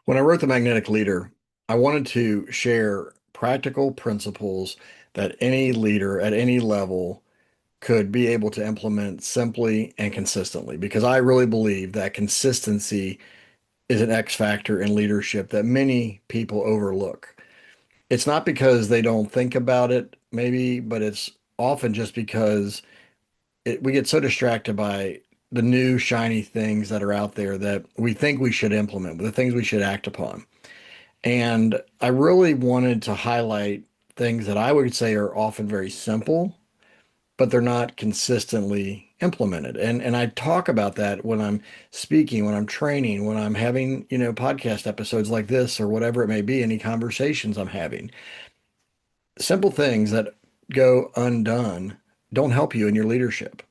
When I wrote The Magnetic Leader, I wanted to share practical principles that any leader at any level could be able to implement simply and consistently, because I really believe that consistency is an X factor in leadership that many people overlook. It's not because they don't think about it, maybe, but it's often just because we get so distracted by the new shiny things that are out there that we think we should implement, the things we should act upon. And I really wanted to highlight things that I would say are often very simple, but they're not consistently implemented. And I talk about that when I'm speaking, when I'm training, when I'm having, podcast episodes like this or whatever it may be, any conversations I'm having. Simple things that go undone don't help you in your leadership.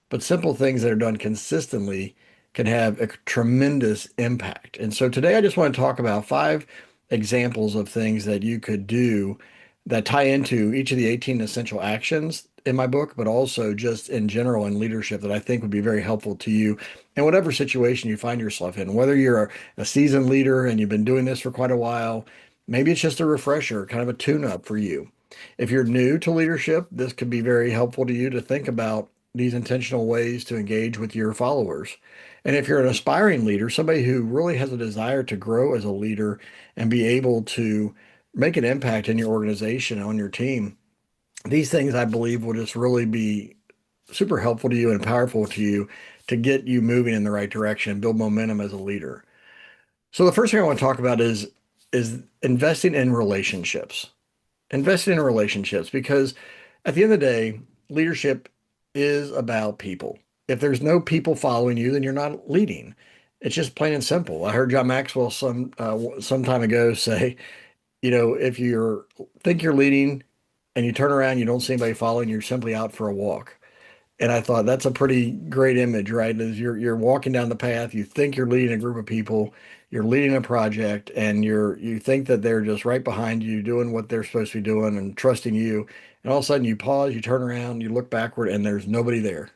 But simple things that are done consistently can have a tremendous impact. And so today I just want to talk about 5 examples of things that you could do that tie into each of the 18 essential actions in my book, but also just in general in leadership that I think would be very helpful to you in whatever situation you find yourself in. Whether you're a seasoned leader and you've been doing this for quite a while, maybe it's just a refresher, kind of a tune-up for you. If you're new to leadership, this could be very helpful to you to think about these intentional ways to engage with your followers. And if you're an aspiring leader, somebody who really has a desire to grow as a leader and be able to make an impact in your organization, on your team, these things I believe will just really be super helpful to you and powerful to you to get you moving in the right direction, build momentum as a leader. So the first thing I want to talk about is investing in relationships. Investing in relationships because at the end of the day, leadership is about people. If there's no people following you, then you're not leading. It's just plain and simple. I heard John Maxwell some time ago say, if you think you're leading and you turn around, you don't see anybody following, you're simply out for a walk. And I thought that's a pretty great image, right? As you're walking down the path, you think you're leading a group of people, you're leading a project, and you think that they're just right behind you, doing what they're supposed to be doing and trusting you. And all of a sudden you pause, you turn around, you look backward, and there's nobody there.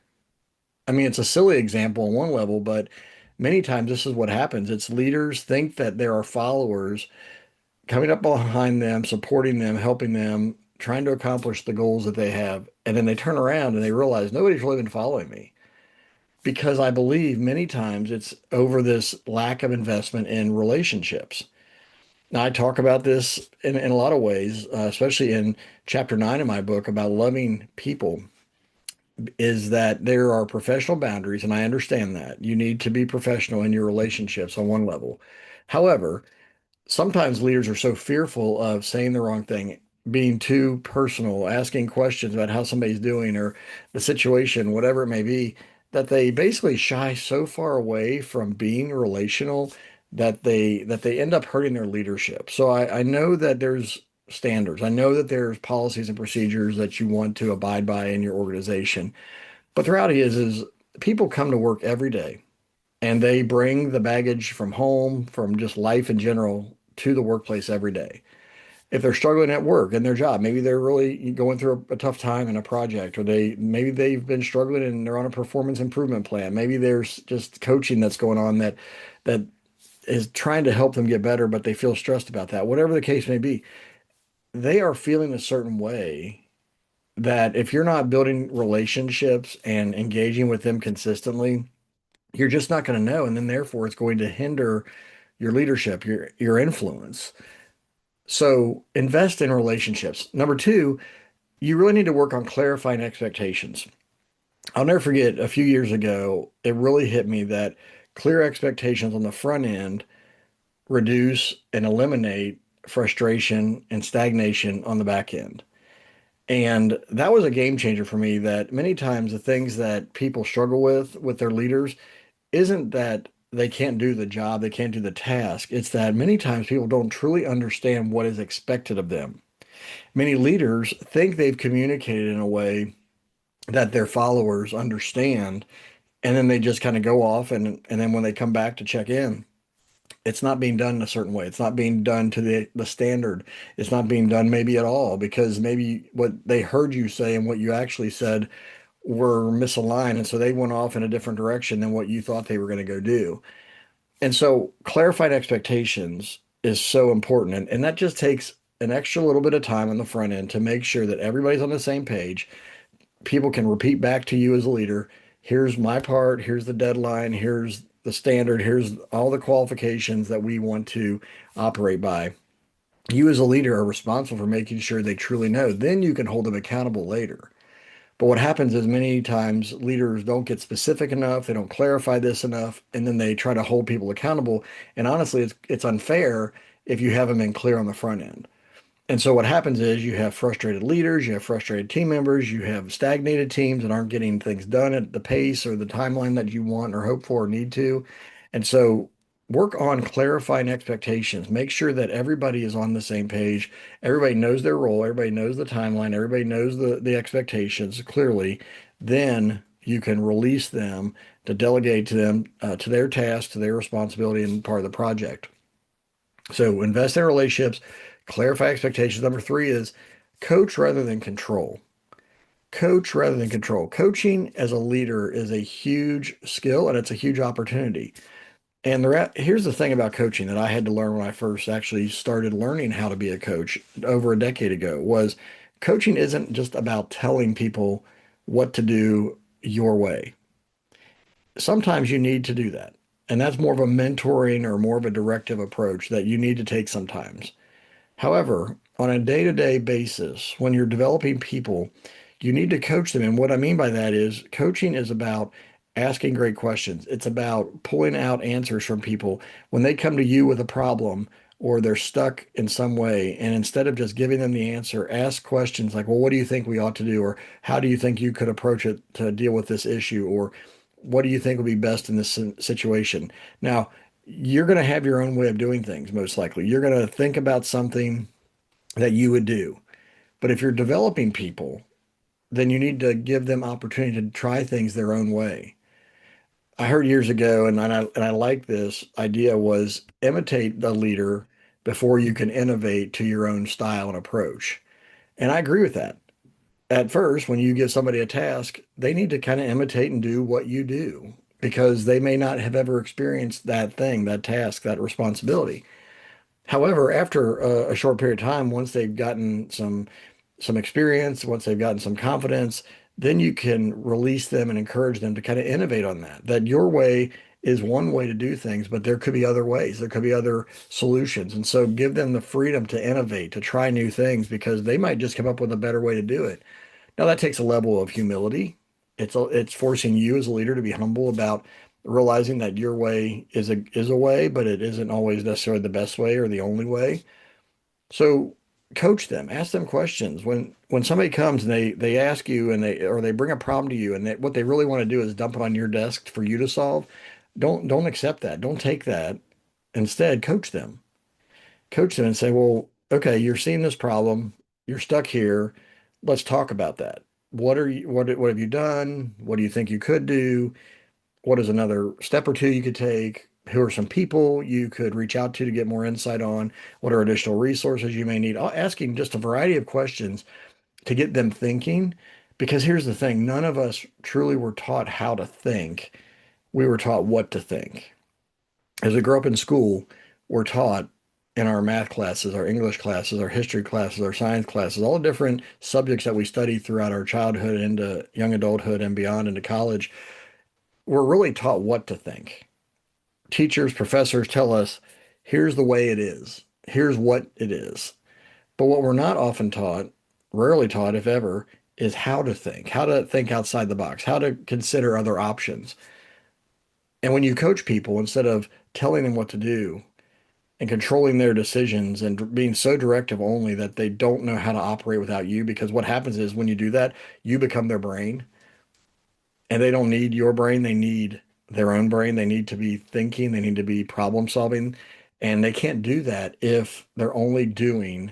I mean, it's a silly example on one level, but many times this is what happens. It's leaders think that there are followers coming up behind them, supporting them, helping them, trying to accomplish the goals that they have. And then they turn around and they realize nobody's really been following me because I believe many times it's over this lack of investment in relationships. Now, I talk about this in a lot of ways, especially in chapter 9 of my book about loving people, is that there are professional boundaries, and I understand that. You need to be professional in your relationships on one level. However, sometimes leaders are so fearful of saying the wrong thing, being too personal, asking questions about how somebody's doing or the situation, whatever it may be, that they basically shy so far away from being relational that they end up hurting their leadership. So I know that there's standards. I know that there's policies and procedures that you want to abide by in your organization. But the reality is people come to work every day and they bring the baggage from home, from just life in general, to the workplace every day. If they're struggling at work in their job, maybe they're really going through a tough time in a project, or maybe they've been struggling and they're on a performance improvement plan. Maybe there's just coaching that's going on that is trying to help them get better, but they feel stressed about that. Whatever the case may be, they are feeling a certain way that if you're not building relationships and engaging with them consistently, you're just not going to know. And then therefore it's going to hinder your leadership, your influence. So invest in relationships. Number two, you really need to work on clarifying expectations. I'll never forget a few years ago, it really hit me that clear expectations on the front end reduce and eliminate frustration and stagnation on the back end. And that was a game changer for me that many times the things that people struggle with their leaders isn't that they can't do the job, they can't do the task. It's that many times people don't truly understand what is expected of them. Many leaders think they've communicated in a way that their followers understand, and then they just kind of go off and then when they come back to check in, it's not being done in a certain way. It's not being done to the standard. It's not being done maybe at all because maybe what they heard you say and what you actually said were misaligned. And so they went off in a different direction than what you thought they were going to go do. And so clarifying expectations is so important. And that just takes an extra little bit of time on the front end to make sure that everybody's on the same page. People can repeat back to you as a leader, here's my part, here's the deadline, here's the standard, here's all the qualifications that we want to operate by. You as a leader are responsible for making sure they truly know. Then you can hold them accountable later. But what happens is many times leaders don't get specific enough, they don't clarify this enough, and then they try to hold people accountable. And honestly, it's unfair if you haven't been clear on the front end. And so what happens is you have frustrated leaders, you have frustrated team members, you have stagnated teams that aren't getting things done at the pace or the timeline that you want or hope for or need to. And so work on clarifying expectations. Make sure that everybody is on the same page. Everybody knows their role, everybody knows the timeline, everybody knows the expectations clearly. Then you can release them to delegate to them to their task, to their responsibility and part of the project. So invest in relationships, clarify expectations. Number three is coach rather than control. Coach rather than control. Coaching as a leader is a huge skill and it's a huge opportunity. And here's the thing about coaching that I had to learn when I first actually started learning how to be a coach over a decade ago was coaching isn't just about telling people what to do your way. Sometimes you need to do that. And that's more of a mentoring or more of a directive approach that you need to take sometimes. However, on a day-to-day basis, when you're developing people, you need to coach them. And what I mean by that is coaching is about asking great questions. It's about pulling out answers from people when they come to you with a problem or they're stuck in some way. And instead of just giving them the answer, ask questions like, well, what do you think we ought to do? Or how do you think you could approach it to deal with this issue? Or what do you think would be best in this situation? Now, you're going to have your own way of doing things, most likely. You're going to think about something that you would do. But if you're developing people, then you need to give them opportunity to try things their own way. I heard years ago, and I like this idea was imitate the leader before you can innovate to your own style and approach. And I agree with that. At first, when you give somebody a task, they need to kind of imitate and do what you do because they may not have ever experienced that thing, that task, that responsibility. However, after a short period of time, once they've gotten some experience, once they've gotten some confidence, then you can release them and encourage them to kind of innovate on that. That your way is one way to do things, but there could be other ways. There could be other solutions. And so give them the freedom to innovate, to try new things because they might just come up with a better way to do it. Now that takes a level of humility. It's forcing you as a leader to be humble about realizing that your way is a way, but it isn't always necessarily the best way or the only way. So coach them, ask them questions. When somebody comes and they ask you and they bring a problem to you and what they really want to do is dump it on your desk for you to solve, don't accept that. Don't take that. Instead, coach them and say, well, okay, you're seeing this problem, you're stuck here. Let's talk about that. What have you done? What do you think you could do? What is another step or two you could take? Who are some people you could reach out to get more insight on? What are additional resources you may need? Asking just a variety of questions to get them thinking. Because here's the thing, none of us truly were taught how to think. We were taught what to think. As we grow up in school, we're taught in our math classes, our English classes, our history classes, our science classes, all the different subjects that we study throughout our childhood into young adulthood and beyond into college, we're really taught what to think. Teachers, professors tell us, here's the way it is, here's what it is. But what we're not often taught, rarely taught, if ever, is how to think outside the box, how to consider other options. And when you coach people, instead of telling them what to do, and controlling their decisions and being so directive only that they don't know how to operate without you. Because what happens is when you do that, you become their brain and they don't need your brain. They need their own brain. They need to be thinking, they need to be problem solving. And they can't do that if they're only doing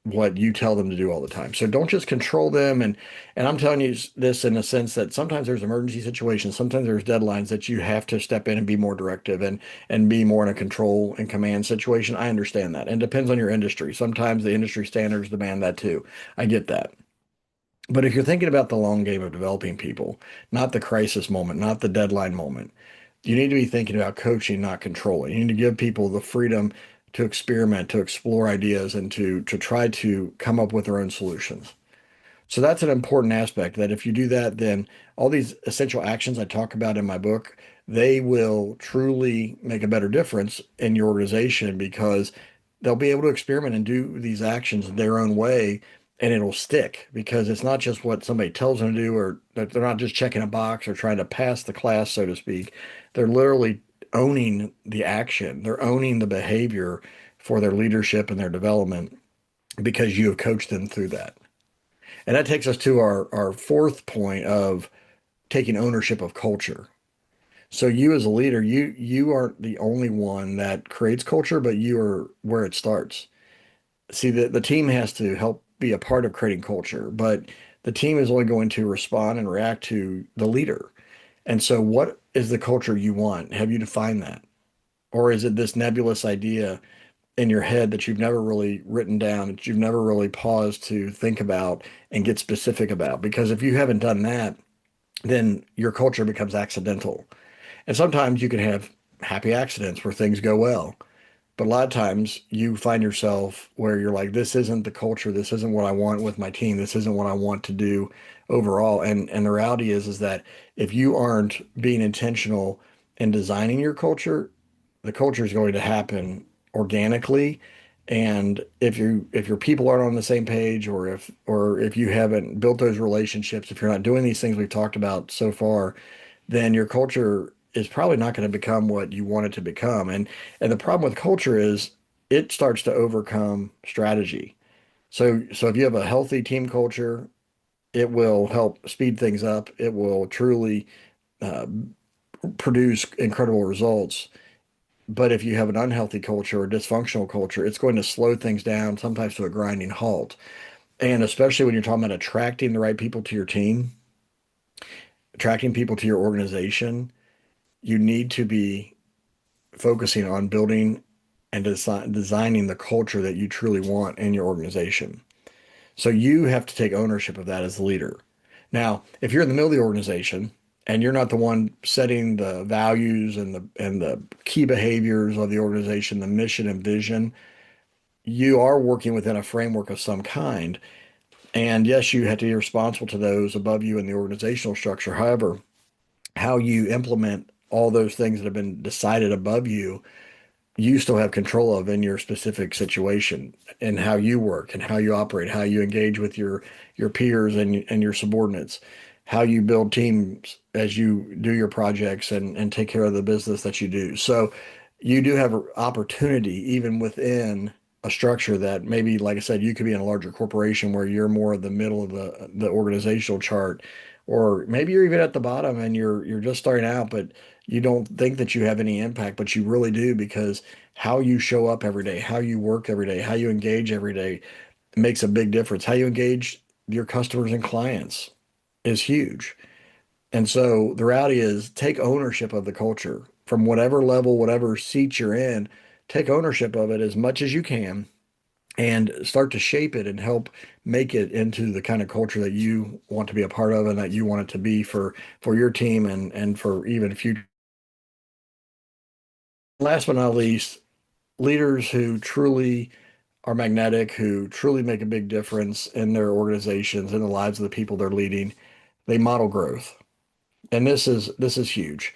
what you tell them to do all the time. So don't just control them. And I'm telling you this in a sense that sometimes there's emergency situations, sometimes there's deadlines that you have to step in and be more directive and be more in a control and command situation. I understand that. And it depends on your industry. Sometimes the industry standards demand that too. I get that. But if you're thinking about the long game of developing people, not the crisis moment, not the deadline moment, You need to be thinking about coaching, not controlling. You need to give people the freedom to experiment, to explore ideas, and to try to come up with their own solutions. So that's an important aspect that if you do that, then all these essential actions I talk about in my book, they will truly make a better difference in your organization because they'll be able to experiment and do these actions their own way and it'll stick because it's not just what somebody tells them to do or that they're not just checking a box or trying to pass the class, so to speak. They're literally owning the action. They're owning the behavior for their leadership and their development because you have coached them through that. And that takes us to our fourth point of taking ownership of culture. So you as a leader, you aren't the only one that creates culture, but you are where it starts. See, the team has to help be a part of creating culture, but the team is only going to respond and react to the leader. And so what is the culture you want? Have you defined that? Or is it this nebulous idea in your head that you've never really written down, that you've never really paused to think about and get specific about? Because if you haven't done that, then your culture becomes accidental. And sometimes you can have happy accidents where things go well. But a lot of times you find yourself where you're like, this isn't the culture. This isn't what I want with my team. This isn't what I want to do overall. And the reality is that if you aren't being intentional in designing your culture, the culture is going to happen organically. And if your people aren't on the same page, or if you haven't built those relationships, if you're not doing these things we've talked about so far, then your culture is probably not going to become what you want it to become. And the problem with culture is it starts to overcome strategy. So if you have a healthy team culture, it will help speed things up. It will truly uh, produce incredible results. But if you have an unhealthy culture or dysfunctional culture, it's going to slow things down, sometimes to a grinding halt. And especially when you're talking about attracting the right people to your team, attracting people to your organization, you need to be focusing on building and designing the culture that you truly want in your organization. So you have to take ownership of that as the leader. Now, if you're in the middle of the organization and you're not the one setting the values and the key behaviors of the organization, the mission and vision, you are working within a framework of some kind. And yes, you have to be responsible to those above you in the organizational structure. However, how you implement all those things that have been decided above you still have control of in your specific situation and how you work and how you operate, how you engage with your peers and your subordinates, how you build teams as you do your projects and take care of the business that you do. So you do have an opportunity even within a structure that maybe, like I said, you could be in a larger corporation where you're more of the middle of the organizational chart, or maybe you're even at the bottom and you're just starting out, but you don't think that you have any impact, but you really do because how you show up every day, how you work every day, how you engage every day makes a big difference. How you engage your customers and clients is huge. And so the reality is take ownership of the culture from whatever level, whatever seat you're in, take ownership of it as much as you can and start to shape it and help make it into the kind of culture that you want to be a part of and that you want it to be for your team and for even future. Last but not least, leaders who truly are magnetic, who truly make a big difference in their organizations, in the lives of the people they're leading, they model growth. And this is huge.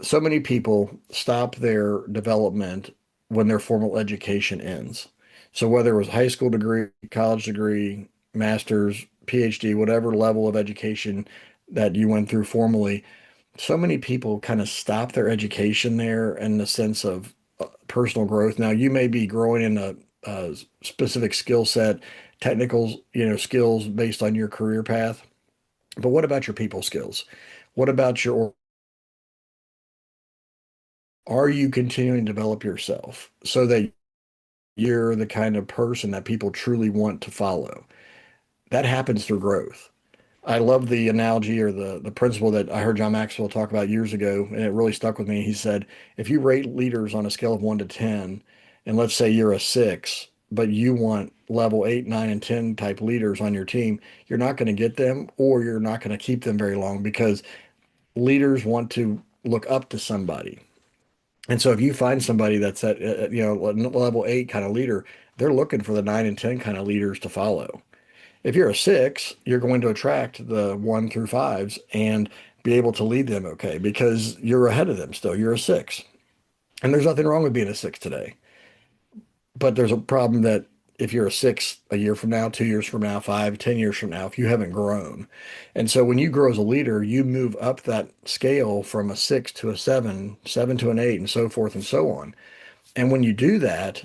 So many people stop their development when their formal education ends. So whether it was high school degree, college degree, master's, PhD, whatever level of education that you went through formally, so many people kind of stop their education there in the sense of personal growth. Now, you may be growing in a specific skill set, technical, skills based on your career path, but what about your people skills? What about are you continuing to develop yourself so that you're the kind of person that people truly want to follow? That happens through growth. I love the analogy or the principle that I heard John Maxwell talk about years ago, and it really stuck with me. He said, if you rate leaders on a scale of 1 to 10, and let's say you're a 6, but you want level 8, 9, and 10 type leaders on your team, you're not going to get them or you're not going to keep them very long because leaders want to look up to somebody. And so if you find somebody that's at, level 8 kind of leader, they're looking for the 9 and 10 kind of leaders to follow. If you're a 6, you're going to attract the 1 through 5s and be able to lead them okay because you're ahead of them still. You're a 6. And there's nothing wrong with being a 6 today. But there's a problem that if you're a 6 a year from now, 2 years from now, 5, 10 years from now, if you haven't grown. And so when you grow as a leader, you move up that scale from a 6 to a 7, 7 to an 8, and so forth and so on. And when you do that,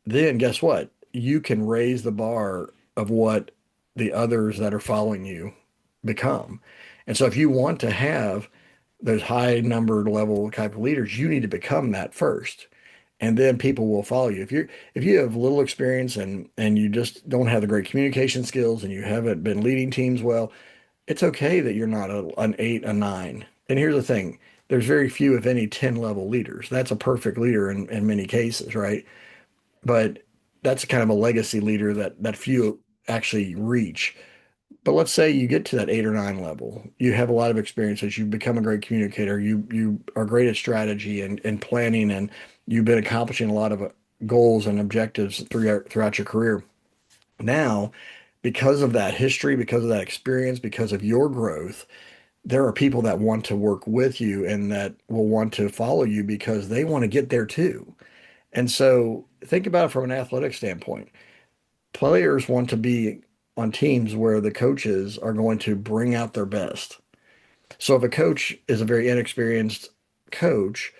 then guess what? You can raise the bar of what the others that are following you become. And so if you want to have those high numbered level type of leaders, you need to become that first. And then people will follow you. If you have little experience and you just don't have the great communication skills and you haven't been leading teams well, it's okay that you're not an 8, a 9. And here's the thing, there's very few, if any, 10 level leaders. That's a perfect leader in many cases, right? But that's kind of a legacy leader that few actually reach. But let's say you get to that 8 or 9 level. You have a lot of experiences. You've become a great communicator. You are great at strategy and planning, and you've been accomplishing a lot of goals and objectives throughout your career. Now, because of that history, because of that experience, because of your growth, there are people that want to work with you and that will want to follow you because they want to get there too. And so think about it from an athletic standpoint. Players want to be on teams where the coaches are going to bring out their best. So if a coach is a very inexperienced coach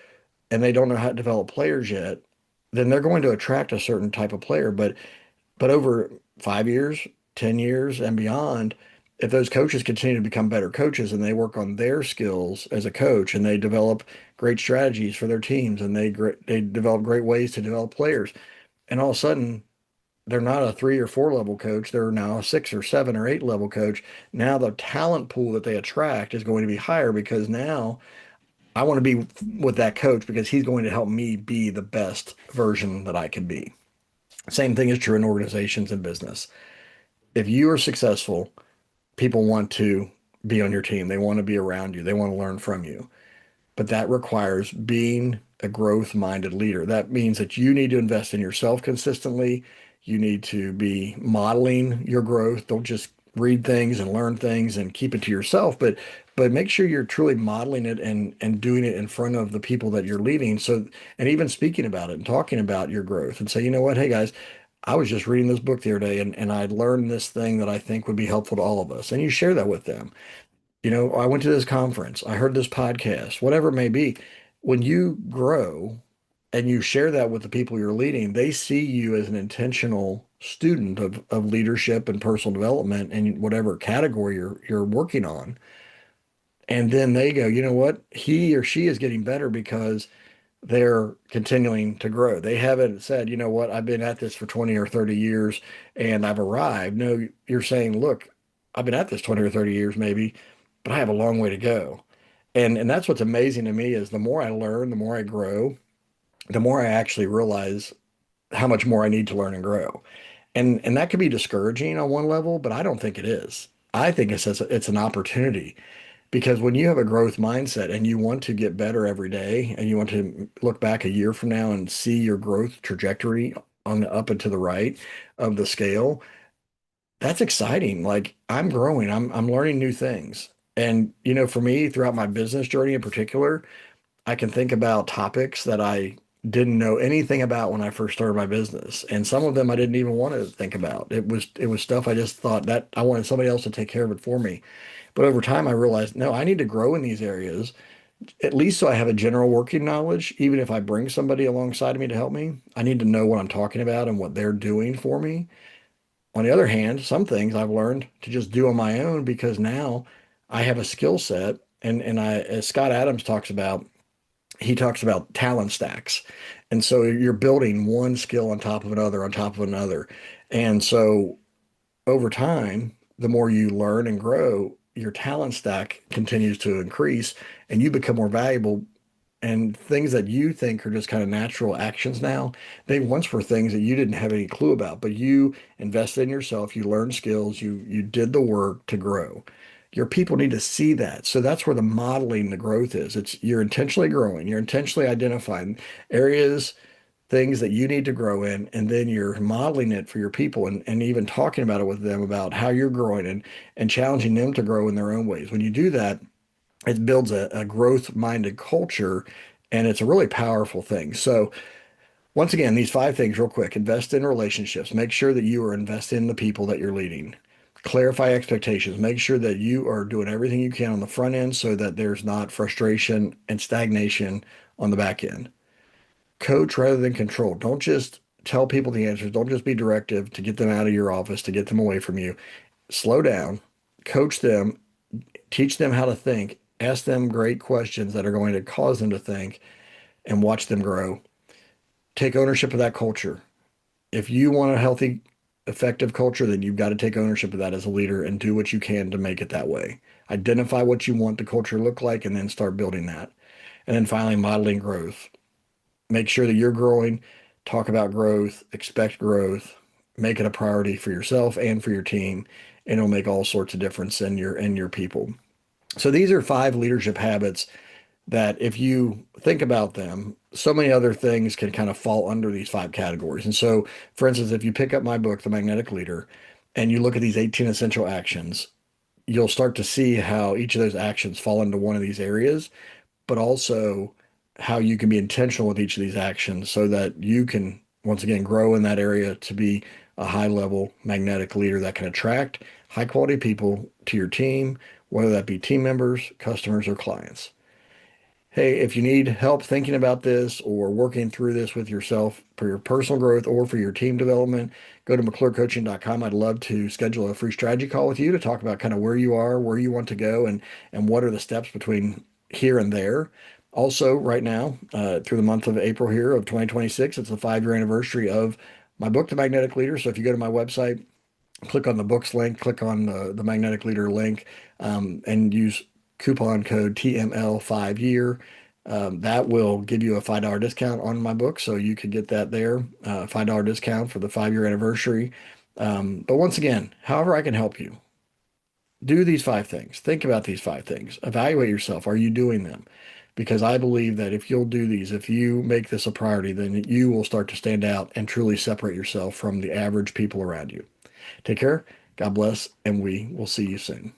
and they don't know how to develop players yet, then they're going to attract a certain type of player. But over 5 years, 10 years and beyond, if those coaches continue to become better coaches and they work on their skills as a coach and they develop great strategies for their teams and they develop great ways to develop players, and all of a sudden they're not a 3 or 4 level coach. They're now a 6 or 7 or 8 level coach. Now the talent pool that they attract is going to be higher because now I want to be with that coach because he's going to help me be the best version that I can be. Same thing is true in organizations and business. If you are successful, people want to be on your team. They want to be around you. They want to learn from you. But that requires being a growth-minded leader. That means that you need to invest in yourself consistently. You need to be modeling your growth. Don't just read things and learn things and keep it to yourself, but make sure you're truly modeling it and doing it in front of the people that you're leading. So, and even speaking about it and talking about your growth and say, you know what, hey guys, I was just reading this book the other day and I learned this thing that I think would be helpful to all of us. And you share that with them. I went to this conference, I heard this podcast, whatever it may be. When you grow and you share that with the people you're leading, they see you as an intentional student of leadership and personal development in whatever category you're working on. And then they go, you know what? He or she is getting better because they're continuing to grow. They haven't said, you know what, I've been at this for 20 or 30 years and I've arrived. No, you're saying, look, I've been at this 20 or 30 years maybe, but I have a long way to go. And that's what's amazing to me is the more I learn, the more I grow, the more I actually realize how much more I need to learn and grow. And that could be discouraging on one level, but I don't think it is. I think it's an opportunity because when you have a growth mindset and you want to get better every day and you want to look back a year from now and see your growth trajectory on the up and to the right of the scale, that's exciting. Like I'm growing, I'm learning new things. And for me, throughout my business journey in particular, I can think about topics that I didn't know anything about when I first started my business. And some of them I didn't even want to think about. It was stuff I just thought that I wanted somebody else to take care of it for me. But over time, I realized, no, I need to grow in these areas, at least so I have a general working knowledge. Even if I bring somebody alongside of me to help me, I need to know what I'm talking about and what they're doing for me. On the other hand, some things I've learned to just do on my own because now I have a skill set. And as Scott Adams talks about, he talks about talent stacks. And so you're building one skill on top of another, on top of another. And so over time, the more you learn and grow, your talent stack continues to increase and you become more valuable. And things that you think are just kind of natural actions now, they once were things that you didn't have any clue about, but you invested in yourself, you learned skills, you did the work to grow. Your people need to see that. So that's where the modeling the growth is. It's you're intentionally growing, you're intentionally identifying areas, things that you need to grow in, and then you're modeling it for your people and even talking about it with them about how you're growing and challenging them to grow in their own ways. When you do that, it builds a growth-minded culture, and it's a really powerful thing. So once again, these five things real quick. Invest in relationships. Make sure that you are investing in the people that you're leading. Clarify expectations. Make sure that you are doing everything you can on the front end so that there's not frustration and stagnation on the back end. Coach rather than control. Don't just tell people the answers. Don't just be directive to get them out of your office, to get them away from you. Slow down, coach them, teach them how to think, ask them great questions that are going to cause them to think, and watch them grow. Take ownership of that culture. If you want a healthy, effective culture, then you've got to take ownership of that as a leader and do what you can to make it that way. Identify what you want the culture to look like and then start building that. And then finally, modeling growth. Make sure that you're growing, talk about growth, expect growth, make it a priority for yourself and for your team, and it'll make all sorts of difference in your people. So these are five leadership habits that if you think about them, so many other things can kind of fall under these five categories. And so, for instance, if you pick up my book, The Magnetic Leader, and you look at these 18 essential actions, you'll start to see how each of those actions fall into one of these areas, but also how you can be intentional with each of these actions so that you can, once again, grow in that area to be a high level magnetic leader that can attract high quality people to your team, whether that be team members, customers, or clients. Hey, if you need help thinking about this or working through this with yourself for your personal growth or for your team development, go to McClureCoaching.com. I'd love to schedule a free strategy call with you to talk about kind of where you are, where you want to go, and what are the steps between here and there. Also, right now, through the month of April here of 2026, it's the 5-year anniversary of my book, The Magnetic Leader. So if you go to my website, click on the books link, click on the Magnetic Leader link, and use coupon code TML 5-year. That will give you a $5 discount on my book. So you could get that there, $5 discount for the 5-year anniversary. But once again, however I can help you, do these five things. Think about these five things. Evaluate yourself. Are you doing them? Because I believe that if you'll do these, if you make this a priority, then you will start to stand out and truly separate yourself from the average people around you. Take care. God bless, and we will see you soon.